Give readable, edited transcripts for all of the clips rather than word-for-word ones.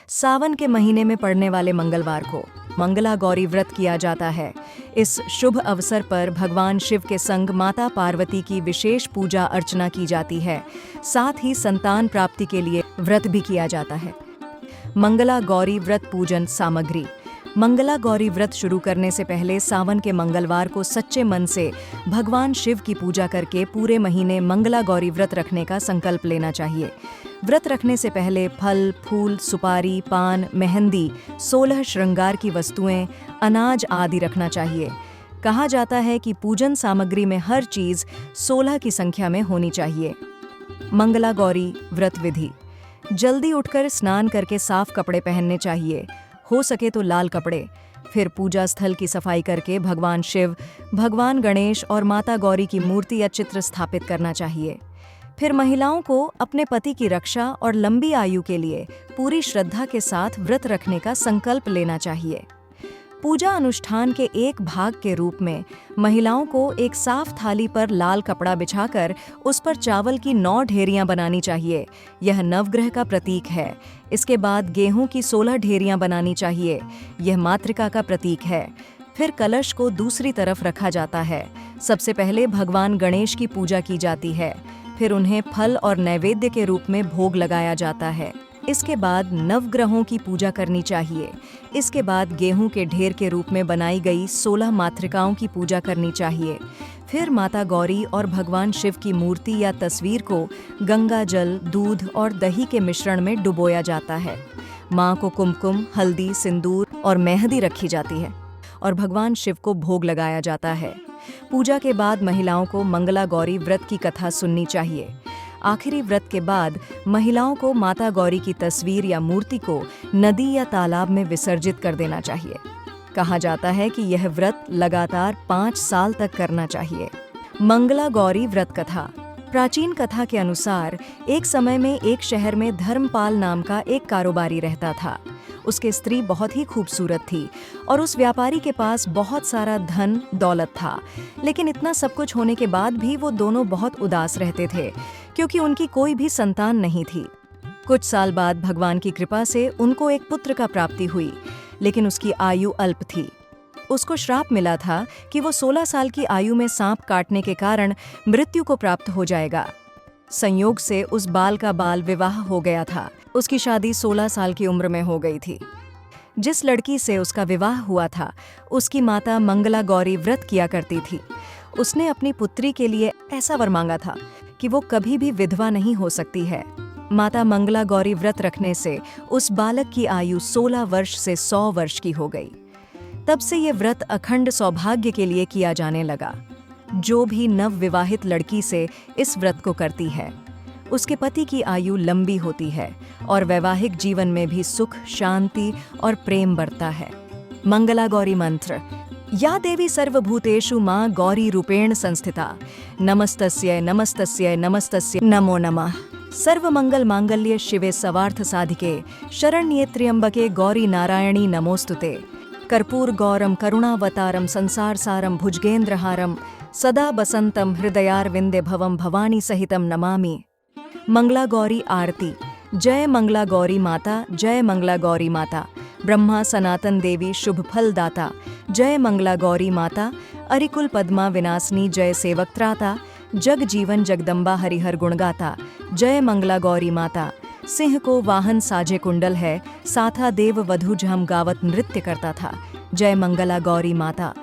सावन के महीने में पड़ने वाले मंगलवार को मंगला गौरी व्रत किया जाता है। इस शुभ अवसर पर भगवान शिव के संग माता पार्वती की विशेष पूजा अर्चना की जाती है। साथ ही संतान प्राप्ति के लिए व्रत भी किया जाता है। मंगला गौरी व्रत पूजन सामग्री। मंगला गौरी व्रत शुरू करने से पहले सावन के मंगलवार को सच्चे मन से भगवान शिव की पूजा करके पूरे महीने मंगला गौरी व्रत रखने का संकल्प लेना चाहिए। व्रत रखने से पहले फल, फूल, सुपारी, पान, मेहंदी, 16 श्रृंगार की वस्तुएं, अनाज आदि रखना चाहिए। कहा जाता है कि पूजन सामग्री में हर चीज 16 की संख्या में होनी चाहिए। मंगला गौरी व्रत विधि। जल्दी उठकर स्नान करके साफ कपड़े पहनने चाहिए, हो सके तो लाल कपड़े। फिर पूजा स्थल की सफाई करके भगवान शिव, भगवान गणेश और माता गौरी की मूर्ति या चित्र स्थापित करना चाहिए। फिर महिलाओं को अपने पति की रक्षा और लंबी आयु के लिए पूरी श्रद्धा के साथ व्रत रखने का संकल्प लेना चाहिए। पूजा अनुष्ठान के एक भाग के रूप में महिलाओं को एक साफ थाली पर लाल कपड़ा बिछाकर उस पर चावल की 9 ढेरियां बनानी चाहिए। यह नवग्रह का प्रतीक है। इसके बाद गेहूं की 16 ढेरियां बनानी चाहिए। यह मातृका का प्रतीक है। फिर कलश को दूसरी तरफ रखा जाता है। सबसे पहले भगवान गणेश की पूजा की जाती है। फिर उन्हें फल और नैवेद्य के रूप में भोग लगाया जाता है। इसके बाद नवग्रहों की पूजा करनी चाहिए। इसके बाद गेहूं के ढेर के रूप में बनाई गई 16 मातृकाओं की पूजा करनी चाहिए। फिर माता गौरी और भगवान शिव की मूर्ति या तस्वीर को गंगा जल, दूध और दही के मिश्रण में डुबोया जाता है। मां को कुमकुम, हल्दी, सिंदूर और मेहंदी रखी जाती है और भगवान शिव को भोग लगाया जाता है। पूजा के बाद महिलाओं को मंगला गौरी व्रत की कथा सुननी चाहिए। आखिरी व्रत के बाद महिलाओं को माता गौरी की तस्वीर या मूर्ति को नदी या तालाब में विसर्जित कर देना चाहिए। कहा जाता है कि यह व्रत लगातार 5 साल तक करना चाहिए। मंगला गौरी व्रत कथा। प्राचीन कथा के अनुसार एक समय में एक शहर में धर्मपाल नाम का एक कारोबारी रहता था। उसकी स्त्री बहुत ही खूबसूरत थी और उस व्यापारी के पास बहुत सारा धन दौलत था। लेकिन इतना सब कुछ होने के बाद भी वो दोनों बहुत उदास रहते थे क्योंकि उनकी कोई भी संतान नहीं थी। कुछ साल बाद भगवान की कृपा से उनको एक पुत्र का प्राप्ति हुई, लेकिन उसकी आयु अल्प थी। उसको श्राप मिला था कि वो 16 साल की आयु में सांप काटने के कारण मृत्यु को प्राप्त हो जाएगा। संयोग से उस बाल का बाल विवाह हो गया था। उसकी शादी 16 साल की उम्र में हो गई थी। जिस लड़की से उसका विवाह हुआ था, उसकी माता मंगला गौरी व्रत किया करती थी। उसने अपनी पुत्री के लिए ऐसा वर मांगा था कि वो कभी भी विधवा नहीं हो सकती है। माता मंगला गौरी व्रत रखने से उस बालक की आयु 16 वर्ष से 100 वर्ष की हो गई। तब से ये व्रत अखंड सौभाग्य के लिए किया जाने लगा। जो भी नवविवाहित लड़की से इस व्रत को करती है, उसके पति की आयु लंबी होती है और वैवाहिक जीवन में भी सुख, शांति और प्रेम बढ़ता है। मंगला गौरी मंत्र। या देवी सर्वभूतेषु मां गौरी रूपेण संस्थिता, नमस्तस्यै नमस्तस्यै नमस्तस्यै नमो नमः। सर्वमंगल मांगल्ये शिवे सर्वार्थ साधिके, शरण्ये त्र्यंबके गौरी नारायणी नमोस्तुते। कर्पूर गौरम करुणावतारम संसार सारम भुजगेंद्रहारम, सदा बसंतम हृदयारविंदे भवम भवानी सहितम नमामि। मंगला गौरी आरती। जय मंगला गौरी माता, जय मंगला गौरी माता। ब्रह्मा सनातन देवी शुभ फल दाता, जय मंगला गौरी माता। अरिकुल पद्मा विनाशनी जय सेवक त्राता, जग जीवन जगदम्बा हरिहर गुणगाता, जय मंगला गौरी माता। सिंह को वाहन साजे कुंडल है, साथा देव वधु झम गावत नृत्य करता था, जय मंगला गौरी माता।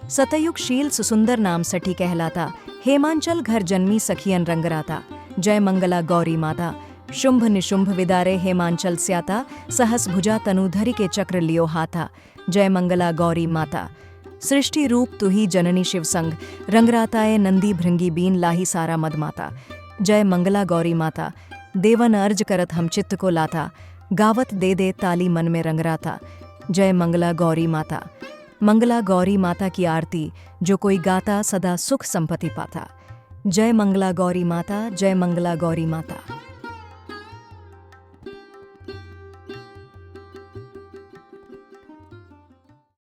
सतयुग शील सुसुंदर नाम सठी कहलाता, हेमांचल घर जन्मी सखियन रंगराता, जय मंगला गौरी माता। शुंभ निशुंभ विदारे हेमांचल स्याता, सहस भुजा तनुधरी के चक्र लियो हाथा, जय मंगला गौरी माता। सृष्टि रूप तुही जननी शिव संग, रंगराताए नंदी भृंगी बीन लाही सारा मदमाता, जय मंगला गौरी माता। देवन अर्ज करत हम चित्त को लाता, गावत दे दे ताली मन में रंगराता, जय मंगला गौरी माता। मंगला गौरी माता की आरती, जो कोई गाता सदा सुख संपत्ति पाता। जय मंगला गौरी माता, जय मंगला गौरी माता।